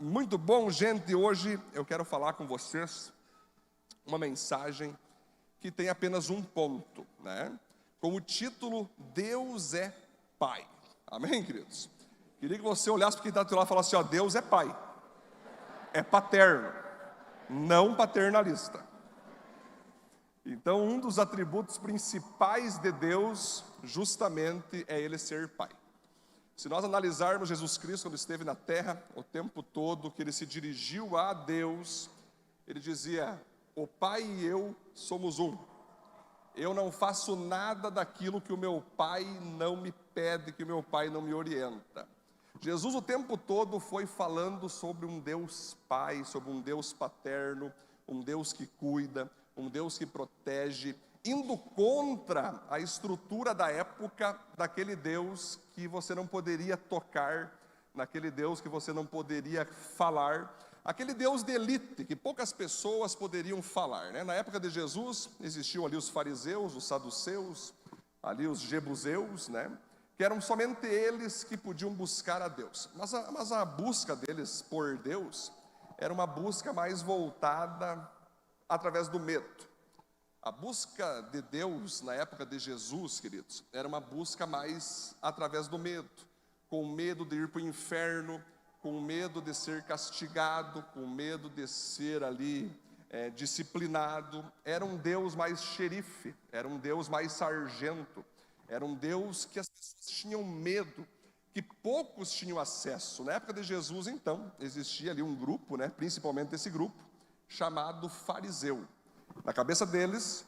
Muito bom, gente. Hoje eu quero falar com vocês uma mensagem que tem apenas um ponto, né? Com o título Deus é Pai. Amém, queridos? Queria que você olhasse para quem está do teu lado e falasse assim, ó, Deus é Pai. É paterno, não paternalista. Então, um dos atributos principais de Deus, justamente, é Ele ser Pai. Se nós analisarmos Jesus Cristo quando esteve na terra, o tempo todo que Ele se dirigiu a Deus, Ele dizia, o Pai e eu somos um. Eu não faço nada daquilo que o meu Pai não me pede, que o meu Pai não me orienta. Jesus o tempo todo foi falando sobre um Deus Pai, sobre um Deus paterno, um Deus que cuida, um Deus que protege, indo contra a estrutura da época daquele Deus que você não poderia tocar, naquele Deus que você não poderia falar, aquele Deus de elite que poucas pessoas poderiam falar, né? Na época de Jesus existiam ali os fariseus, os saduceus, ali os jebuseus, né? Que eram somente eles que podiam buscar a Deus, mas a busca deles por Deus era uma busca mais voltada através do medo. A busca de Deus na época de Jesus, queridos, era uma busca mais através do medo, com medo de ir para o inferno, com medo de ser castigado, com medo de ser ali disciplinado. Era um Deus mais xerife, era um Deus mais sargento, era um Deus que as pessoas tinham medo, que poucos tinham acesso. Na época de Jesus, então, existia ali um grupo, né, principalmente esse grupo, chamado fariseu. Na cabeça deles,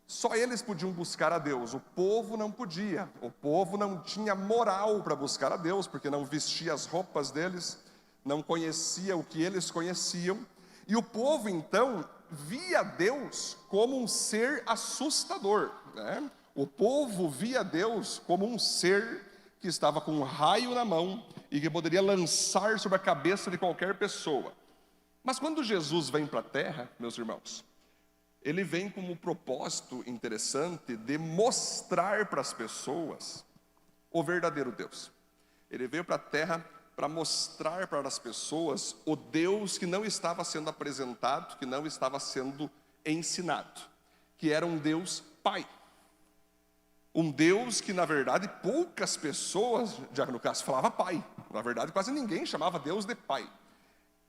só eles podiam buscar a Deus, o povo não podia, o povo não tinha moral para buscar a Deus, porque não vestia as roupas deles, não conhecia o que eles conheciam, e o povo então via Deus como um ser assustador, né? O povo via Deus como um ser que estava com um raio na mão e que poderia lançar sobre a cabeça de qualquer pessoa. Mas quando Jesus vem para a terra, meus irmãos, Ele vem com um propósito interessante de mostrar para as pessoas o verdadeiro Deus. Ele veio para a terra para mostrar para as pessoas o Deus que não estava sendo apresentado, que não estava sendo ensinado, que era um Deus Pai. Um Deus que, na verdade, poucas pessoas, já no caso, falava Pai. Na verdade, quase ninguém chamava Deus de Pai.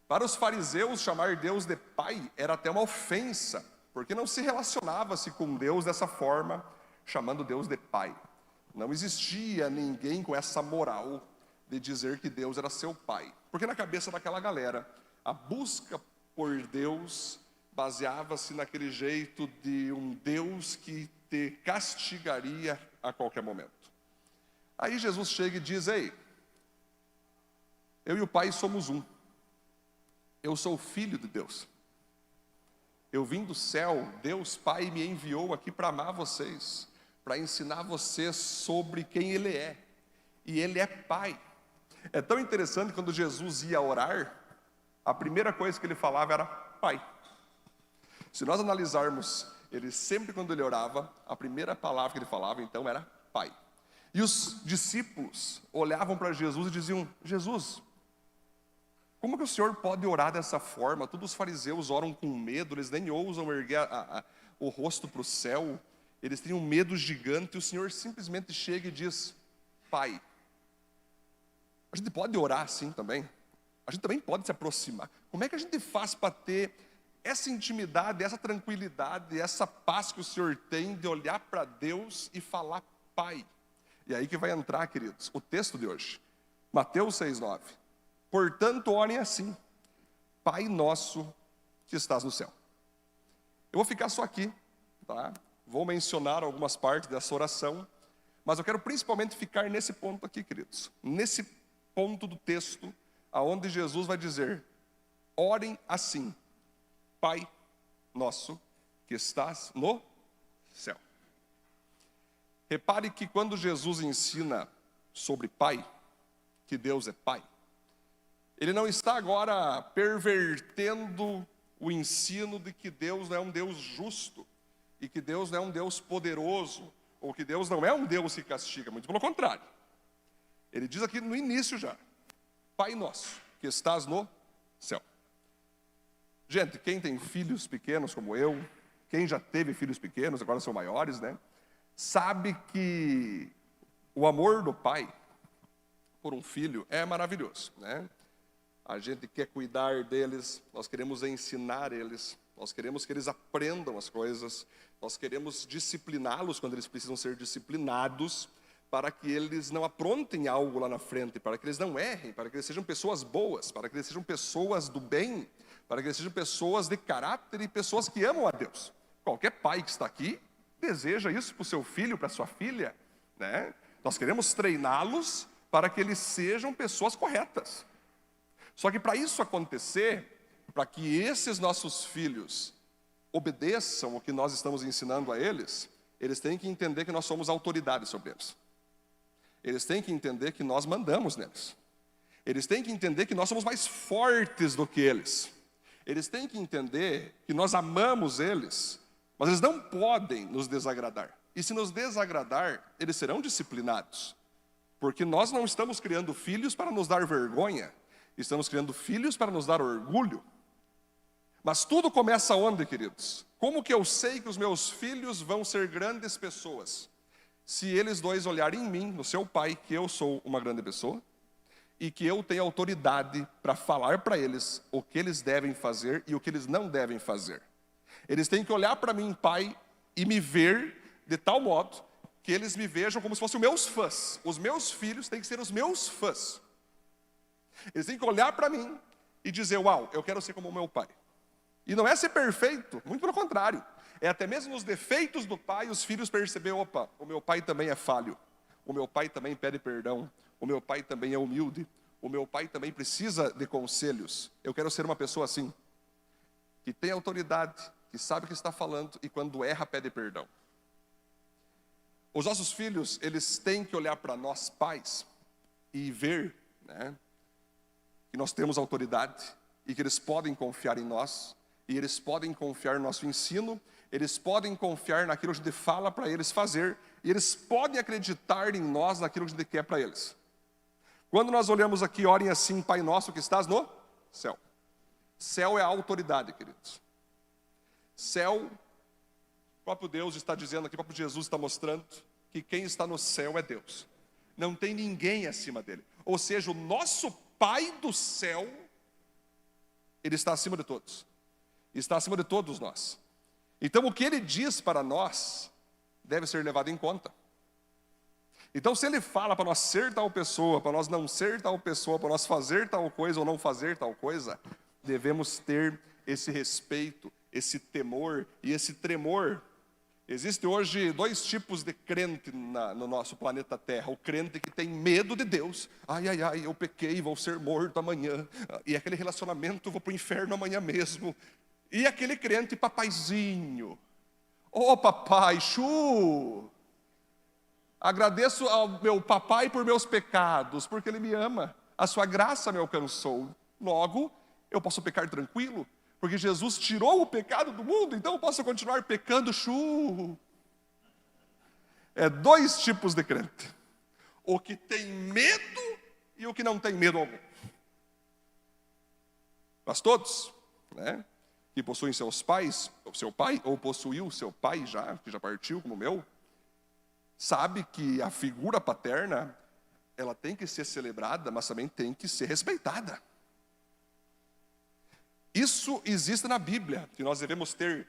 Para os fariseus, chamar Deus de Pai era até uma ofensa, porque não se relacionava-se com Deus dessa forma, chamando Deus de Pai. Não existia ninguém com essa moral de dizer que Deus era seu Pai. Porque na cabeça daquela galera, a busca por Deus baseava-se naquele jeito de um Deus que te castigaria a qualquer momento. Aí Jesus chega e diz, ei, eu e o Pai somos um. Eu sou o Filho de Deus. Eu vim do céu, Deus Pai me enviou aqui para amar vocês, para ensinar vocês sobre quem Ele é. E Ele é Pai. É tão interessante quando Jesus ia orar, a primeira coisa que Ele falava era Pai. Se nós analisarmos, Ele sempre quando Ele orava, a primeira palavra que Ele falava então era Pai. E os discípulos olhavam para Jesus e diziam, Jesus, como que o Senhor pode orar dessa forma? Todos os fariseus oram com medo, eles nem ousam erguer o rosto para o céu, eles têm um medo gigante, e o Senhor simplesmente chega e diz, Pai. A gente pode orar assim também? A gente também pode se aproximar. Como é que a gente faz para ter essa intimidade, essa tranquilidade, essa paz que o Senhor tem de olhar para Deus e falar Pai? E aí que vai entrar, queridos, o texto de hoje. Mateus 6,9. Portanto, orem assim, Pai nosso que estás no céu. Eu vou ficar só aqui, tá? Vou mencionar algumas partes dessa oração, mas eu quero principalmente ficar nesse ponto aqui, queridos. Nesse ponto do texto, aonde Jesus vai dizer, orem assim, Pai nosso que estás no céu. Repare que quando Jesus ensina sobre Pai, que Deus é Pai, Ele não está agora pervertendo o ensino de que Deus não é um Deus justo, e que Deus não é um Deus poderoso, ou que Deus não é um Deus que castiga, muito pelo contrário. Ele diz aqui no início já, Pai nosso, que estás no céu. Gente, quem tem filhos pequenos como eu, quem já teve filhos pequenos, agora são maiores, né? Sabe que o amor do pai por um filho é maravilhoso, né? A gente quer cuidar deles, nós queremos ensinar eles, nós queremos que eles aprendam as coisas, nós queremos discipliná-los quando eles precisam ser disciplinados, para que eles não aprontem algo lá na frente, para que eles não errem, para que eles sejam pessoas boas, para que eles sejam pessoas do bem, para que eles sejam pessoas de caráter e pessoas que amam a Deus. Qualquer pai que está aqui deseja isso para o seu filho, para a sua filha, né? Nós queremos treiná-los para que eles sejam pessoas corretas. Só que para isso acontecer, para que esses nossos filhos obedeçam o que nós estamos ensinando a eles, eles têm que entender que nós somos autoridade sobre eles. Eles têm que entender que nós mandamos neles. Eles têm que entender que nós somos mais fortes do que eles. Eles têm que entender que nós amamos eles, mas eles não podem nos desagradar. E se nos desagradar, eles serão disciplinados. Porque nós não estamos criando filhos para nos dar vergonha. Estamos criando filhos para nos dar orgulho. Mas tudo começa onde, queridos? Como que eu sei que os meus filhos vão ser grandes pessoas? Se eles dois olharem em mim, no seu pai, que eu sou uma grande pessoa, e que eu tenho autoridade para falar para eles o que eles devem fazer e o que eles não devem fazer. Eles têm que olhar para mim, pai, e me ver de tal modo que eles me vejam como se fossem os meus fãs. Os meus filhos têm que ser os meus fãs. Eles têm que olhar para mim e dizer, uau, eu quero ser como o meu pai. E não é ser perfeito, muito pelo contrário. É até mesmo nos defeitos do pai, os filhos perceber, opa, o meu pai também é falho. O meu pai também pede perdão. O meu pai também é humilde. O meu pai também precisa de conselhos. Eu quero ser uma pessoa assim, que tem autoridade, que sabe o que está falando e quando erra pede perdão. Os nossos filhos, eles têm que olhar para nós pais e ver, né, que nós temos autoridade e que eles podem confiar em nós, e eles podem confiar no nosso ensino, eles podem confiar naquilo que a gente fala para eles fazer, e eles podem acreditar em nós naquilo que a gente quer para eles. Quando nós olhamos aqui, orem assim, Pai nosso que estás no céu. Céu é a autoridade, queridos. Céu, o próprio Deus está dizendo aqui, o próprio Jesus está mostrando que quem está no céu é Deus. Não tem ninguém acima dele. Ou seja, o nosso Pai do céu, Ele está acima de todos. Está acima de todos nós. Então o que Ele diz para nós deve ser levado em conta. Então se Ele fala para nós ser tal pessoa, para nós não ser tal pessoa, para nós fazer tal coisa ou não fazer tal coisa, devemos ter esse respeito, esse temor e esse tremor. Existem hoje dois tipos de crente no nosso planeta Terra. O crente que tem medo de Deus. Ai, eu pequei, vou ser morto amanhã. E aquele relacionamento, vou para o inferno amanhã mesmo. E aquele crente papaizinho. Ô papai, agradeço ao meu papai por meus pecados, porque ele me ama. A sua graça me alcançou. Logo, eu posso pecar tranquilo. Porque Jesus tirou o pecado do mundo, então eu posso continuar pecando, É dois tipos de crente. O que tem medo e o que não tem medo algum. Mas todos, né, que possuem seus pais, o seu pai, ou possuiu o seu pai já, que já partiu como o meu, sabe que a figura paterna, ela tem que ser celebrada, mas também tem que ser respeitada. Isso existe na Bíblia, que nós devemos ter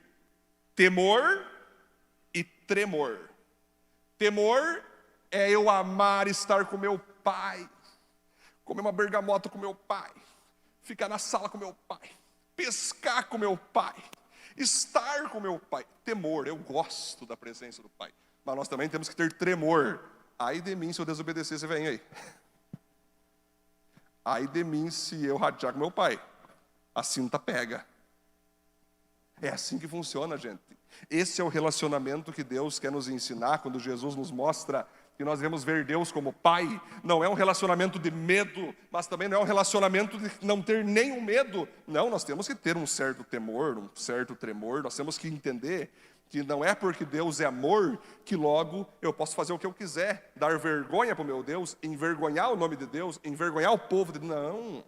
temor e tremor. Temor é eu amar estar com meu pai, comer uma bergamota com meu pai, ficar na sala com meu pai, pescar com meu pai, estar com meu pai. Temor, eu gosto da presença do pai, mas nós também temos que ter tremor. Ai de mim se eu desobedecer, você vem aí. Ai de mim se eu ratear com meu pai. A cinta pega. É assim que funciona, gente. Esse é o relacionamento que Deus quer nos ensinar quando Jesus nos mostra que nós devemos ver Deus como Pai. Não é um relacionamento de medo, mas também não é um relacionamento de não ter nenhum medo. Não, nós temos que ter um certo temor, um certo tremor. Nós temos que entender que não é porque Deus é amor que logo eu posso fazer o que eu quiser, dar vergonha para o meu Deus, envergonhar o nome de Deus, envergonhar o povo de Deus. Não.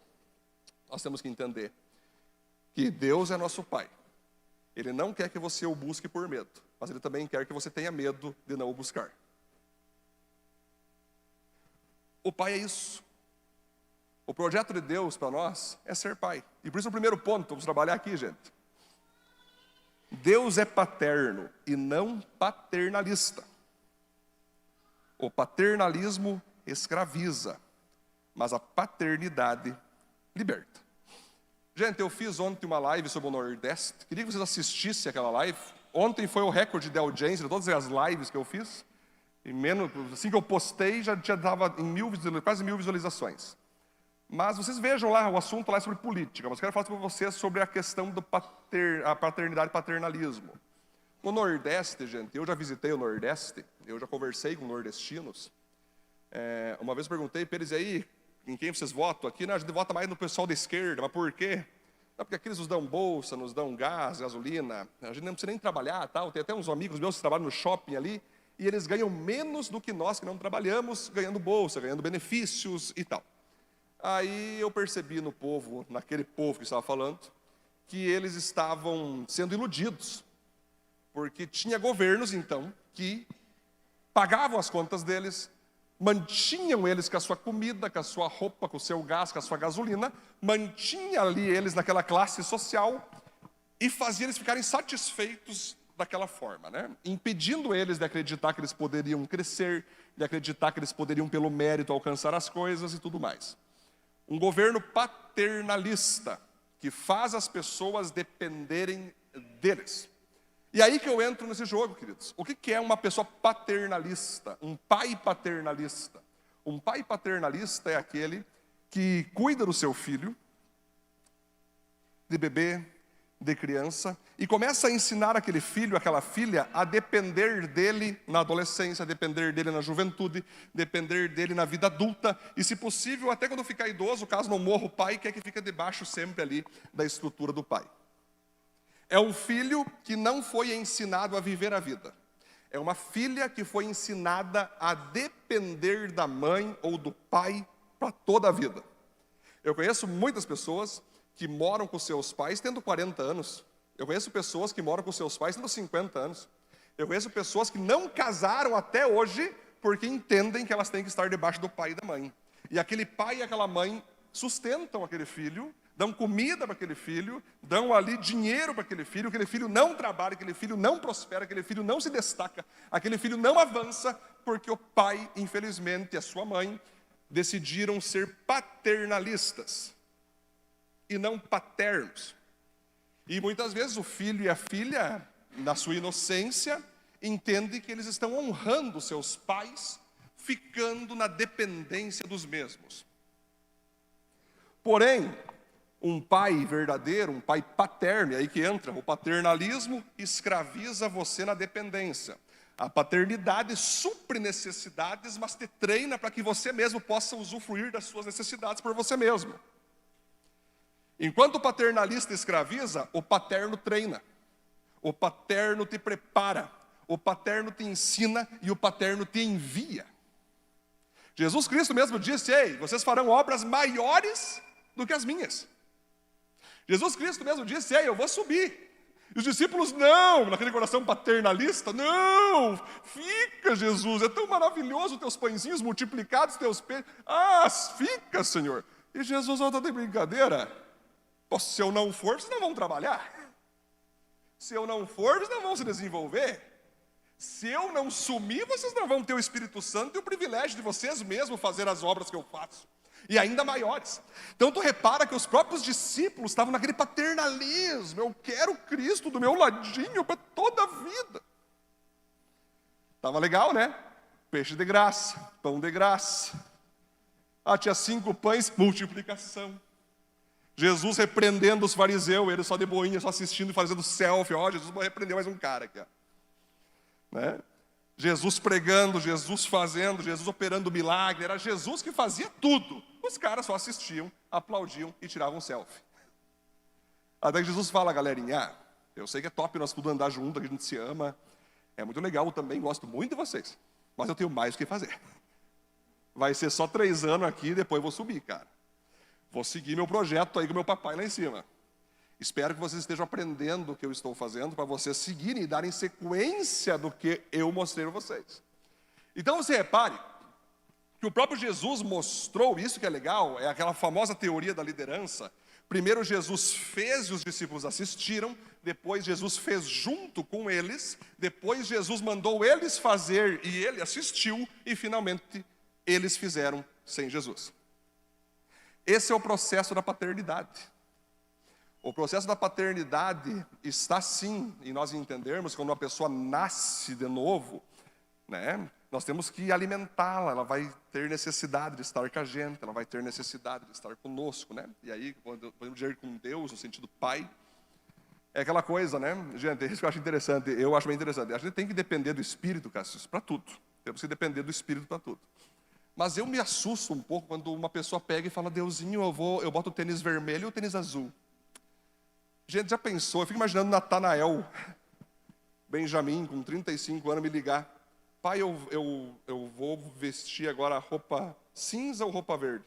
nós temos que entender que Deus é nosso Pai. Ele não quer que você o busque por medo, mas Ele também quer que você tenha medo de não o buscar. O Pai é isso. O projeto de Deus para nós é ser Pai. E por isso o primeiro ponto, vamos trabalhar aqui, gente. Deus é paterno e não paternalista. O paternalismo escraviza, mas a paternidade liberta. Gente, eu fiz ontem uma live sobre o Nordeste. Queria que vocês assistissem aquela live. Ontem foi o recorde de audiência de todas as lives que eu fiz. E menos, assim que eu postei, já estava em quase 1000 visualizações. Mas vocês vejam lá, o assunto lá é sobre política. Mas eu quero falar para vocês sobre a questão da paternidade e paternalismo. No Nordeste, gente, eu já visitei o Nordeste, eu já conversei com nordestinos. Uma vez eu perguntei para eles, e aí, em quem vocês votam? Aqui, né, a gente vota mais no pessoal da esquerda, mas por quê? Não, porque aqui eles nos dão bolsa, nos dão gás, gasolina, a gente não precisa nem trabalhar, tal. Tem até uns amigos meus que trabalham no shopping ali, e eles ganham menos do que nós que não trabalhamos, ganhando bolsa, ganhando benefícios e tal. Aí eu percebi no povo, naquele povo que estava falando, que eles estavam sendo iludidos, porque tinha governos, então, que pagavam as contas deles, mantinham eles com a sua comida, com a sua roupa, com o seu gás, com a sua gasolina, mantinha ali eles naquela classe social e fazia eles ficarem satisfeitos daquela forma, né? Impedindo eles de acreditar que eles poderiam crescer, de acreditar que eles poderiam pelo mérito alcançar as coisas e tudo mais. Um governo paternalista que faz as pessoas dependerem deles. E aí que eu entro nesse jogo, queridos. O que é uma pessoa paternalista? Um pai paternalista. Um pai paternalista é aquele que cuida do seu filho, de bebê, de criança, e começa a ensinar aquele filho, aquela filha, a depender dele na adolescência, a depender dele na juventude, depender dele na vida adulta, e se possível, até quando ficar idoso, caso não morra o pai, quer que fique debaixo sempre ali da estrutura do pai. É um filho que não foi ensinado a viver a vida. É uma filha que foi ensinada a depender da mãe ou do pai para toda a vida. Eu conheço muitas pessoas que moram com seus pais tendo 40 anos. Eu conheço pessoas que moram com seus pais tendo 50 anos. Eu conheço pessoas que não casaram até hoje porque entendem que elas têm que estar debaixo do pai e da mãe. E aquele pai e aquela mãe sustentam aquele filho, dão comida para aquele filho, dão ali dinheiro para aquele filho não trabalha, aquele filho não prospera, aquele filho não se destaca, aquele filho não avança, porque o pai, infelizmente, e a sua mãe decidiram ser paternalistas e não paternos. E muitas vezes o filho e a filha, na sua inocência, entendem que eles estão honrando seus pais, ficando na dependência dos mesmos. Porém, um pai verdadeiro, um pai paterno, é aí que entra, o paternalismo escraviza você na dependência. A paternidade supre necessidades, mas te treina para que você mesmo possa usufruir das suas necessidades por você mesmo. Enquanto o paternalista escraviza, o paterno treina. O paterno te prepara, o paterno te ensina e o paterno te envia. Jesus Cristo mesmo disse, ei, vocês farão obras maiores do que as minhas. Jesus Cristo mesmo disse, ei, eu vou subir. E os discípulos, não, naquele coração paternalista, não, fica Jesus, é tão maravilhoso teus pãezinhos multiplicados, teus peixes, fica Senhor. E Jesus, está de brincadeira? Se eu não for, vocês não vão trabalhar. Se eu não for, vocês não vão se desenvolver. Se eu não sumir, vocês não vão ter o Espírito Santo e o privilégio de vocês mesmos fazer as obras que eu faço. E ainda maiores. Então tu repara que os próprios discípulos estavam naquele paternalismo. Eu quero Cristo do meu ladinho para toda a vida. Estava legal, né? Peixe de graça, pão de graça. Tinha 5 pães, multiplicação. Jesus repreendendo os fariseus, ele só de boinha, só assistindo e fazendo selfie. Jesus repreendeu mais um cara aqui. Né? Jesus pregando, Jesus fazendo, Jesus operando milagre. Era Jesus que fazia tudo. Os caras só assistiam, aplaudiam e tiravam selfie. Até que Jesus fala, galerinha, eu sei que é top nós tudo andar junto, que a gente se ama. É muito legal, eu também gosto muito de vocês. Mas eu tenho mais o que fazer. Vai ser só 3 anos aqui e depois eu vou subir, cara. Vou seguir meu projeto aí com meu papai lá em cima. Espero que vocês estejam aprendendo o que eu estou fazendo para vocês seguirem e darem sequência do que eu mostrei para vocês. Então você repare que o próprio Jesus mostrou isso que é legal, é aquela famosa teoria da liderança. Primeiro Jesus fez e os discípulos assistiram, depois Jesus fez junto com eles, depois Jesus mandou eles fazer e ele assistiu, e finalmente eles fizeram sem Jesus. Esse é o processo da paternidade. O processo da paternidade está sim, e nós entendermos, quando uma pessoa nasce de novo, né, nós temos que alimentá-la, ela vai ter necessidade de estar com a gente, ela vai ter necessidade de estar conosco, né? E aí, podemos dizer com Deus, no sentido pai, é aquela coisa, né? Gente, isso que eu acho interessante, eu acho bem interessante. A gente tem que depender do Espírito, Cássio, para tudo. Temos que depender do Espírito para tudo. Mas eu me assusto um pouco quando uma pessoa pega e fala, Deusinho, eu boto o tênis vermelho e o tênis azul. Gente, já pensou? Eu fico imaginando Natanael, Benjamin, com 35 anos, me ligar. Pai, eu vou vestir agora a roupa cinza ou roupa verde?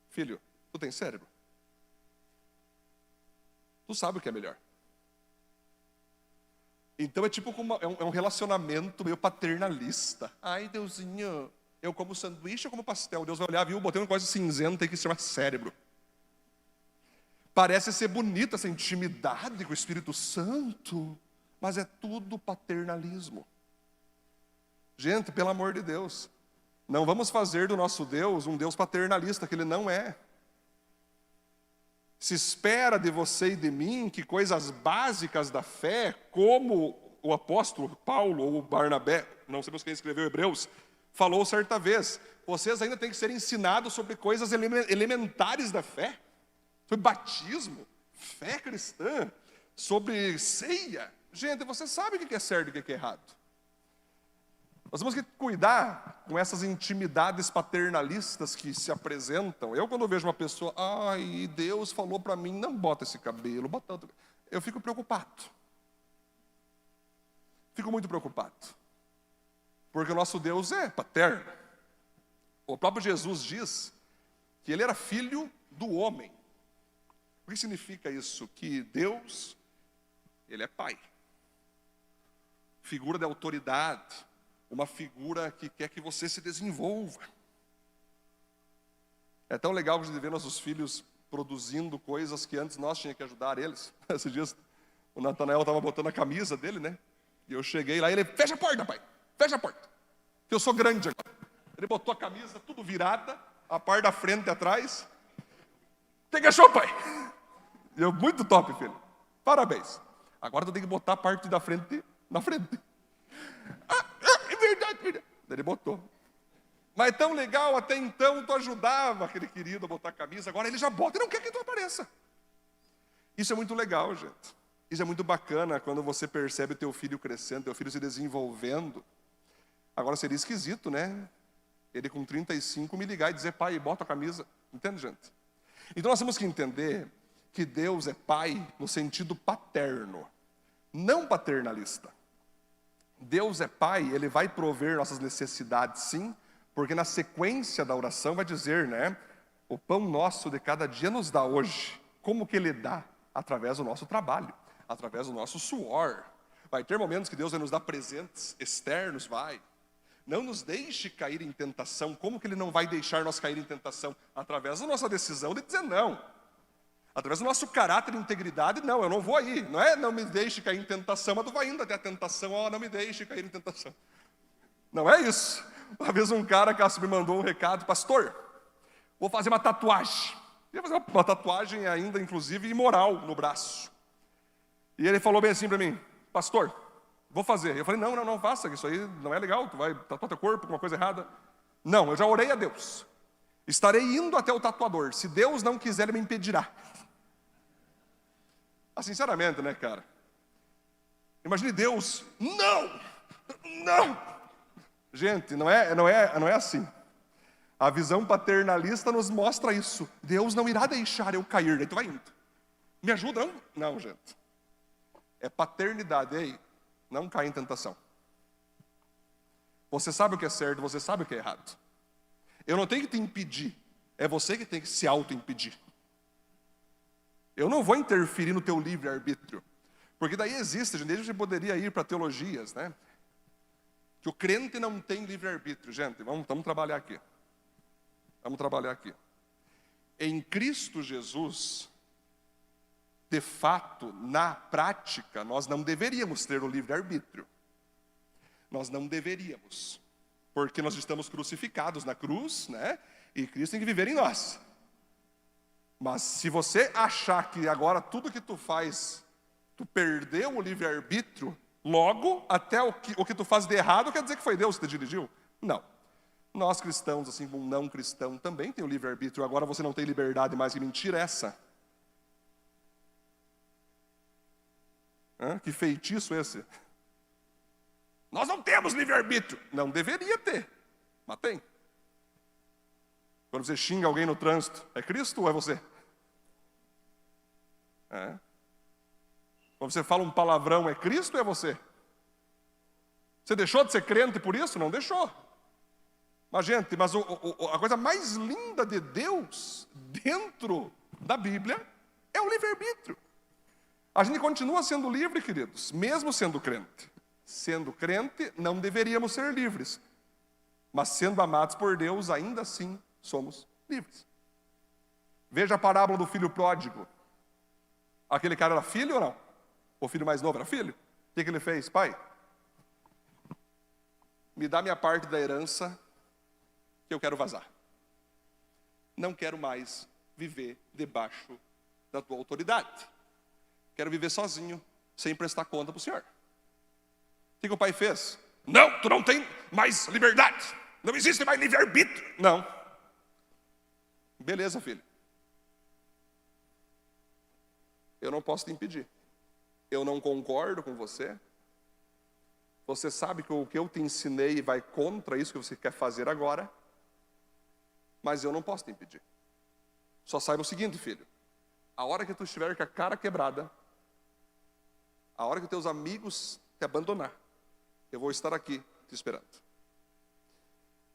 Filho, tu tem cérebro? Tu sabe o que é melhor. Então é tipo um relacionamento meio paternalista. Ai, Deusinho, eu como sanduíche ou como pastel? Deus vai olhar, viu, botei uma coisa cinzenta aí que se chama cérebro. Parece ser bonita essa intimidade com o Espírito Santo, mas é tudo paternalismo. Gente, pelo amor de Deus, não vamos fazer do nosso Deus um Deus paternalista, que Ele não é. Se espera de você e de mim que coisas básicas da fé, como o apóstolo Paulo ou Barnabé, não sabemos quem escreveu Hebreus, falou certa vez, vocês ainda têm que ser ensinados sobre coisas elementares da fé. Sobre batismo, fé cristã, sobre ceia. Gente, você sabe o que é certo e o que é errado. Nós temos que cuidar com essas intimidades paternalistas que se apresentam. Eu, quando vejo uma pessoa, ai, Deus falou para mim, não bota esse cabelo, bota outro. Eu fico preocupado. Fico muito preocupado. Porque o nosso Deus é paterno. O próprio Jesus diz que Ele era filho do homem. O que significa isso? Que Deus, Ele é pai. Figura de autoridade. Uma figura que quer que você se desenvolva. É tão legal a gente ver nossos filhos produzindo coisas que antes nós tínhamos que ajudar eles. Esses dias o Natanael estava botando a camisa dele, né? E eu cheguei lá e ele, fecha a porta, pai, fecha a porta. Que eu sou grande agora. Ele botou a camisa tudo virada, a parte da frente e atrás. O que achou, pai? E eu, muito top, filho. Parabéns. Agora tu tem que botar a parte da frente na frente. É verdade. Ele botou. Mas tão legal, até então tu ajudava aquele querido a botar a camisa, agora ele já bota e não quer que tu apareça. Isso é muito legal, gente. Isso é muito bacana quando você percebe teu filho crescendo, teu filho se desenvolvendo. Agora seria esquisito, né? Ele com 35 me ligar e dizer, pai, bota a camisa. Entende, gente? Então nós temos que entender que Deus é pai no sentido paterno, não paternalista. Deus é pai, Ele vai prover nossas necessidades, sim, porque na sequência da oração vai dizer, né? O pão nosso de cada dia nos dá hoje. Como que Ele dá? Através do nosso trabalho, através do nosso suor. Vai ter momentos que Deus vai nos dar presentes externos, vai. Não nos deixe cair em tentação. Como que Ele não vai deixar nós cair em tentação? Através da nossa decisão de dizer não. Através do nosso caráter e integridade, não, eu não vou aí. Não é não me deixe cair em tentação, mas tu vai indo até a tentação, não me deixe cair em tentação. Não é isso. Uma vez um cara, Cássio, me mandou um recado, pastor, vou fazer uma tatuagem. Ia fazer uma tatuagem ainda, inclusive, imoral no braço. E ele falou bem assim para mim, pastor, vou fazer. Eu falei, não faça, isso aí não é legal, tu vai tatuar teu corpo com uma coisa errada. Não, eu já orei a Deus. Estarei indo até o tatuador. Se Deus não quiser, Ele me impedirá. Sinceramente, né, cara? Imagine Deus, não. Gente, não é assim. A visão paternalista nos mostra isso. Deus não irá deixar eu cair, daí tu vai indo. Me ajuda, não? Não, gente. É paternidade, ei, não cai em tentação. Você sabe o que é certo, você sabe o que é errado. Eu não tenho que te impedir. É você que tem que se auto-impedir. Eu não vou interferir no teu livre-arbítrio. Porque daí existe, gente, a gente poderia ir para teologias, né? Que o crente não tem livre-arbítrio. Gente, vamos trabalhar aqui. Vamos trabalhar aqui. Em Cristo Jesus, de fato, na prática, nós não deveríamos ter o livre-arbítrio. Nós não deveríamos. Porque nós estamos crucificados na cruz, né? E Cristo tem que viver em nós. Mas se você achar que agora tudo que tu faz, tu perdeu o livre-arbítrio, logo, até o que tu faz de errado quer dizer que foi Deus que te dirigiu? Não. Nós cristãos, assim como um não cristão, também tem o livre-arbítrio. Agora você não tem liberdade mais. Que mentira é essa? Que feitiço esse? Nós não temos livre-arbítrio. Não deveria ter, mas tem. Quando você xinga alguém no trânsito, é Cristo ou é você? Quando você fala um palavrão, é Cristo ou é você? Você deixou de ser crente por isso? Não deixou. Mas, gente, a coisa mais linda de Deus dentro da Bíblia é o livre-arbítrio. A gente continua sendo livre, queridos, mesmo sendo crente. Sendo crente, não deveríamos ser livres. Mas sendo amados por Deus, ainda assim somos livres. Veja a parábola do filho pródigo. Aquele cara era filho ou não? O filho mais novo era filho? O que ele fez? Pai, me dá minha parte da herança que eu quero vazar. Não quero mais viver debaixo da tua autoridade. Quero viver sozinho, sem prestar conta para o Senhor. O que o pai fez? Não, tu não tem mais liberdade. Não existe mais livre-arbítrio. Não. Beleza, filho. Eu não posso te impedir. Eu não concordo com você. Você sabe que o que eu te ensinei vai contra isso que você quer fazer agora. Mas eu não posso te impedir. Só saiba o seguinte, filho. A hora que tu estiver com a cara quebrada, a hora que teus amigos te abandonar, eu vou estar aqui te esperando.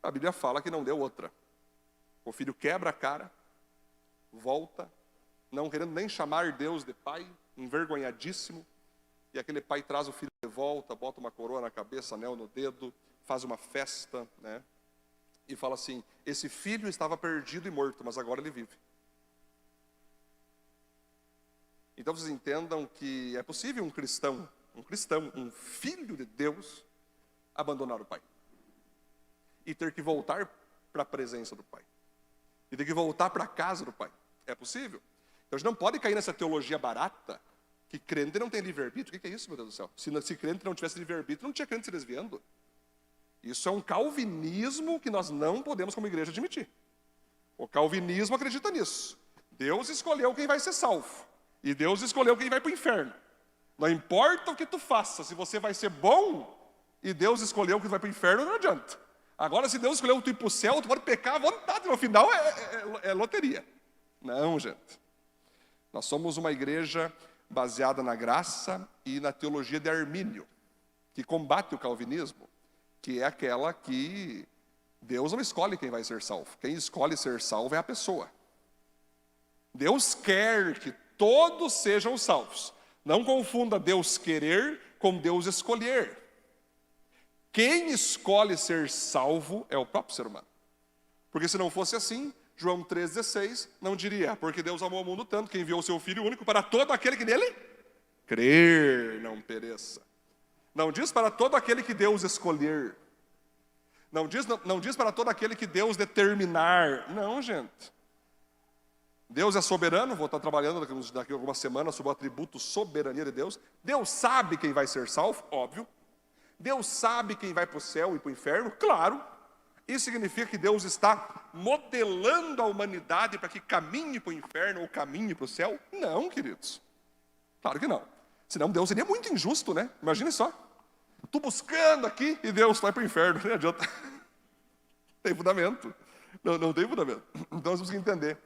A Bíblia fala que não deu outra. O filho quebra a cara, volta, não querendo nem chamar Deus de pai, envergonhadíssimo. E aquele pai traz o filho de volta, bota uma coroa na cabeça, anel no dedo, faz uma festa, né? E fala assim, esse filho estava perdido e morto, mas agora ele vive. Então vocês entendam que é possível um cristão, um filho de Deus, abandonar o pai. E ter que voltar para a presença do pai. E ter que voltar para a casa do pai. É possível? Então a gente não pode cair nessa teologia barata, que crente não tem livre-arbítrio. O que é isso, meu Deus do céu? Se crente não tivesse livre-arbítrio, não tinha crente se desviando. Isso é um calvinismo que nós não podemos, como igreja, admitir. O calvinismo acredita nisso. Deus escolheu quem vai ser salvo. E Deus escolheu quem vai para o inferno. Não importa o que tu faça, se você vai ser bom, e Deus escolheu que vai para o inferno, não adianta. Agora, se Deus escolheu tu ir para o céu, tu pode pecar à vontade, no final é loteria. Não, gente. Nós somos uma igreja baseada na graça e na teologia de Armínio, que combate o calvinismo, que é aquela que Deus não escolhe quem vai ser salvo. Quem escolhe ser salvo é a pessoa. Deus quer que todos sejam salvos. Não confunda Deus querer com Deus escolher. Quem escolhe ser salvo é o próprio ser humano. Porque se não fosse assim, João 3,16 não diria, porque Deus amou o mundo tanto que enviou o seu Filho único para todo aquele que nele crer, não pereça. Não diz para todo aquele que Deus escolher. Não diz para todo aquele que Deus determinar. Não, gente. Deus é soberano, vou estar trabalhando daqui a algumas semanas sobre o atributo soberania de Deus. Deus sabe quem vai ser salvo, óbvio. Deus sabe quem vai para o céu e para o inferno, claro. Isso significa que Deus está modelando a humanidade para que caminhe para o inferno ou caminhe para o céu? Não, queridos. Claro que não. Senão Deus seria muito injusto, né? Imagine só. Estou buscando aqui e Deus vai para o inferno. Não adianta. Tem fundamento. Não tem fundamento. Então nós temos que entender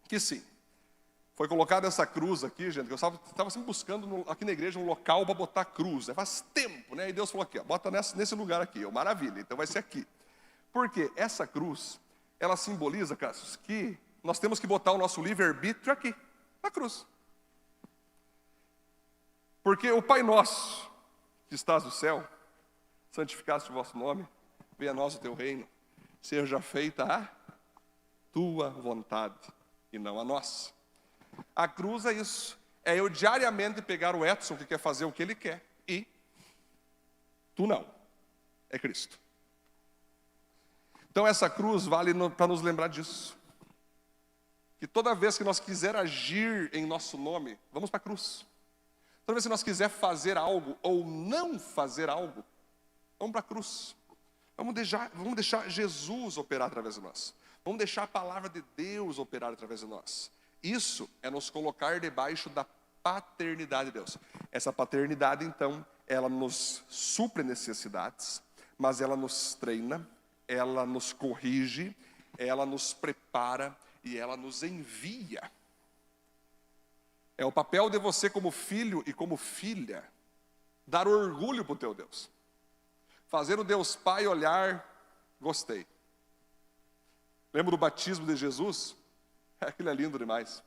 que sim. Foi colocada essa cruz aqui, gente, que eu estava sempre buscando aqui na igreja um local para botar a cruz. Faz tempo, né? E Deus falou aqui, ó, bota nesse lugar aqui. Maravilha, então vai ser aqui. Porque essa cruz ela simboliza, Cássio, que nós temos que botar o nosso livre-arbítrio aqui, na cruz. Porque o Pai Nosso, que estás no céu, santificado-se o vosso nome, venha a nós o teu reino, seja feita a tua vontade e não a nossa. A cruz é isso, é eu diariamente pegar o Edson que quer fazer o que ele quer e tu não, é Cristo. Então essa cruz vale para nos lembrar disso. Que toda vez que nós quiser agir em nosso nome, vamos para a cruz. Toda vez que nós quiser fazer algo ou não fazer algo, vamos para a cruz. Vamos deixar Jesus operar através de nós. Vamos deixar a palavra de Deus operar através de nós. Isso é nos colocar debaixo da paternidade de Deus. Essa paternidade, então, ela nos supre necessidades, mas ela nos treina, ela nos corrige, ela nos prepara e ela nos envia. É o papel de você como filho e como filha, dar orgulho para o teu Deus. Fazer o Deus Pai olhar, gostei. Lembra do batismo de Jesus? Aquilo é lindo demais.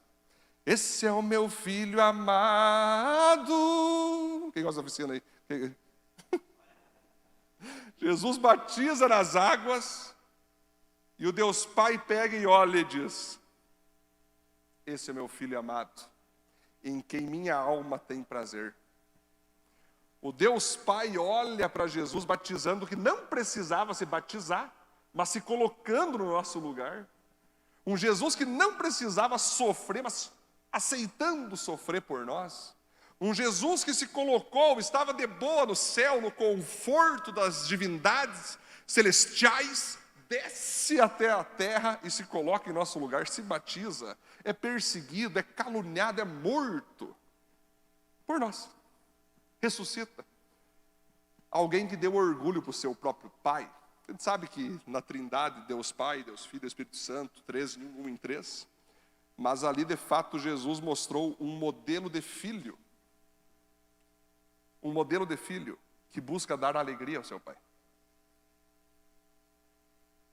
Esse é o meu filho amado. Quem gosta da oficina aí? Jesus batiza nas águas e o Deus Pai pega e olha e diz: esse é meu filho amado, em quem minha alma tem prazer. O Deus Pai olha para Jesus batizando, que não precisava se batizar, mas se colocando no nosso lugar. Um Jesus que não precisava sofrer, mas aceitando sofrer por nós. Um Jesus que se colocou, estava de boa no céu, no conforto das divindades celestiais, desce até a terra e se coloca em nosso lugar, se batiza, é perseguido, é caluniado, é morto por nós. Ressuscita. Alguém que deu orgulho para o seu próprio Pai. A gente sabe que na Trindade, Deus Pai, Deus Filho, Espírito Santo, três em um em três. Mas ali, de fato, Jesus mostrou um modelo de filho. Um modelo de filho que busca dar alegria ao seu Pai.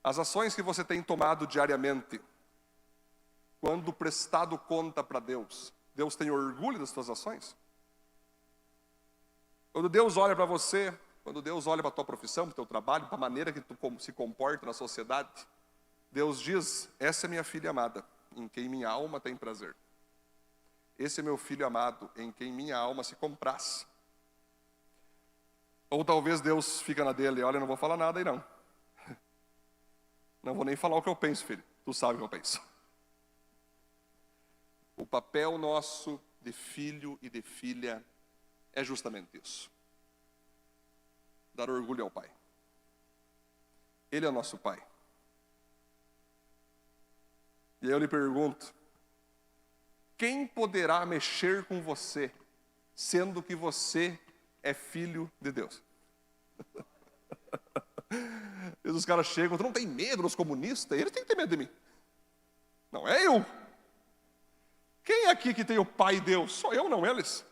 As ações que você tem tomado diariamente, quando prestado conta para Deus, Deus tem orgulho das suas ações? Quando Deus olha para você, quando Deus olha para a tua profissão, para o teu trabalho, para a maneira que tu se comporta na sociedade, Deus diz: essa é minha filha amada, em quem minha alma tem prazer. Esse é meu filho amado, em quem minha alma se compraz. Ou talvez Deus fica na dele: olha, eu não vou falar nada aí não. Não vou nem falar o que eu penso, filho. Tu sabe o que eu penso. O papel nosso de filho e de filha é justamente isso. Dar orgulho ao Pai. Ele é o nosso Pai. E aí eu lhe pergunto: quem poderá mexer com você, sendo que você é filho de Deus? E os caras chegam: tu não tem medo dos comunistas? Eles têm que ter medo de mim. Não é eu. Quem é aqui que tem o Pai Deus? Só eu, não eles.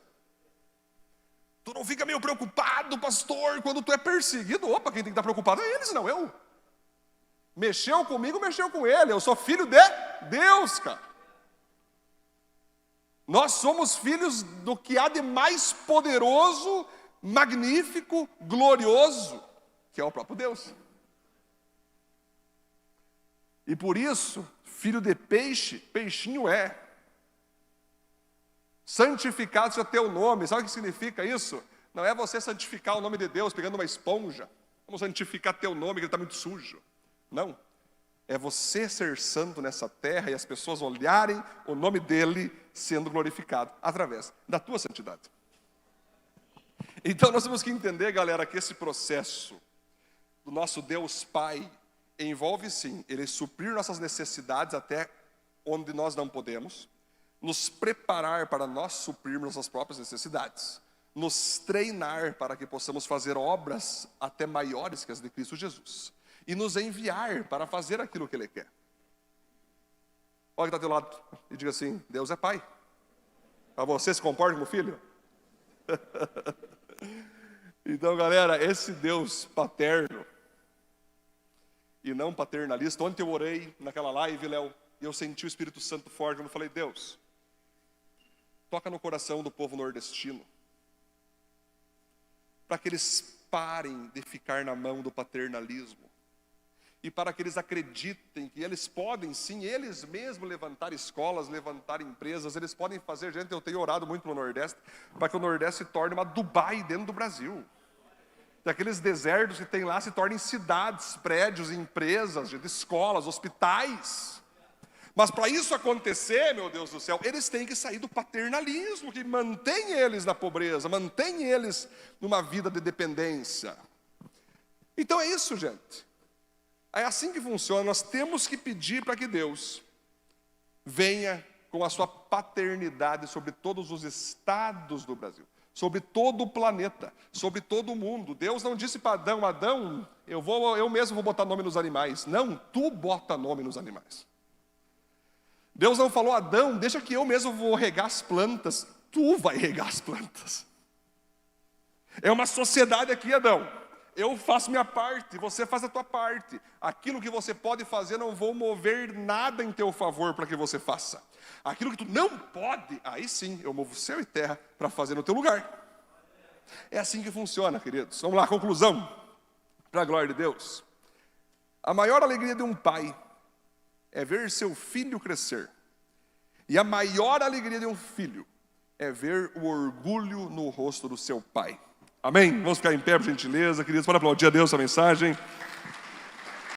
Tu não fica meio preocupado, pastor, quando tu é perseguido? Opa, quem tem que estar preocupado é eles, não eu. Mexeu comigo, mexeu com ele. Eu sou filho de Deus, cara. Nós somos filhos do que há de mais poderoso, magnífico, glorioso, que é o próprio Deus. E por isso, filho de peixe, peixinho é. Santificado seja teu nome. Sabe o que significa isso? Não é você santificar o nome de Deus pegando uma esponja. Vamos santificar teu nome, que ele está muito sujo. Não. É você ser santo nessa terra e as pessoas olharem o nome dele sendo glorificado através da tua santidade. Então nós temos que entender, galera, que esse processo do nosso Deus Pai envolve sim, ele suprir nossas necessidades até onde nós não podemos, nos preparar para nós suprirmos nossas próprias necessidades, nos treinar para que possamos fazer obras até maiores que as de Cristo Jesus, e nos enviar para fazer aquilo que Ele quer. Olha que está do teu lado e diga assim: Deus é Pai. Para você se comporta como filho? Então, galera, esse Deus paterno, e não paternalista. Ontem eu orei naquela live, Léo, e eu senti o Espírito Santo forte. Eu falei, Deus, toca no coração do povo nordestino, para que eles parem de ficar na mão do paternalismo, e para que eles acreditem que eles podem sim, eles mesmos levantar escolas, levantar empresas, eles podem fazer, gente, eu tenho orado muito no Nordeste, para que o Nordeste se torne uma Dubai dentro do Brasil. Daqueles desertos que tem lá se tornem cidades, prédios, empresas, gente, escolas, hospitais. Mas para isso acontecer, meu Deus do céu, eles têm que sair do paternalismo, que mantém eles na pobreza, mantém eles numa vida de dependência. Então é isso, gente. É assim que funciona. Nós temos que pedir para que Deus venha com a sua paternidade sobre todos os estados do Brasil, sobre todo o planeta, sobre todo o mundo. Deus não disse para Adão, Adão, eu mesmo vou botar nome nos animais. Não, tu bota nome nos animais. Deus não falou, Adão, deixa que eu mesmo vou regar as plantas. Tu vai regar as plantas. É uma sociedade aqui, Adão. Eu faço minha parte, você faz a tua parte. Aquilo que você pode fazer, não vou mover nada em teu favor para que você faça. Aquilo que tu não pode, aí sim, eu movo céu e terra para fazer no teu lugar. É assim que funciona, queridos. Vamos lá, conclusão. Para a glória de Deus. A maior alegria de um pai é ver seu filho crescer. E a maior alegria de um filho é ver o orgulho no rosto do seu pai. Amém? Vamos ficar em pé, por gentileza, queridos. Para aplaudir a Deus a mensagem.